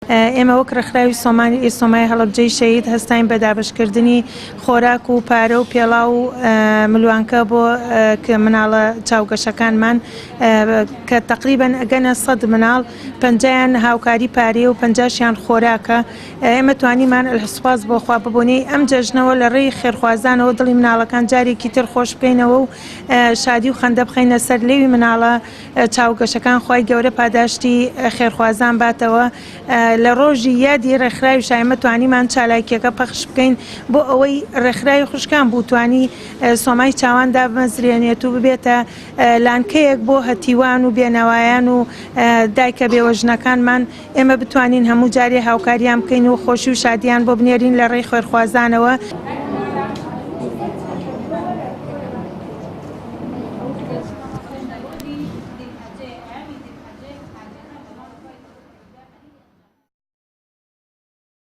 ئێمە وەک ڕێکخراوی سۆمای هەڵەبجەی شەهید هەستاین بە دابشکردنی خۆراک و پارە و پێڵاو و ملوانکە بۆ مناڵە چاوگەشەکانمان کە تقریبەن ئەگەنە 100 مناڵ 50یان هاوکاری پارێ و 50یان خۆراکە. ئێمە توانیمان ئەلحسوپاس بۆ خوا ببوونەی ئەم جەژنەوە لە ڕێی خێرخوازانەوە دڵی مناڵەکان جارێکی تر خۆش بکەینەوە و شادی و خەندە بخەینە سەر لێوی مناڵە چاوگەشەکان. خوای گەورە پاداشتی خێرخوازان باتەوە. لە ڕۆژی یادی ڕێکخراوی ئێمە توانیمان چالاکیەکە پەخش بکەین بۆ ئەوەی ڕێکخراوی خوشکان بوو توانی سۆمای چاواندا بمەزرێنێت و ببێتە لانکەیەک بۆ هەتیوان و بێنەوایان و دایکە بێوەژنەکانمان. ئێمە بتوانین هەموو جارێ هاوکاریان بکەین و خۆشی و شادیان بۆ بنێرین لە ڕێی خێرخوازانەوە.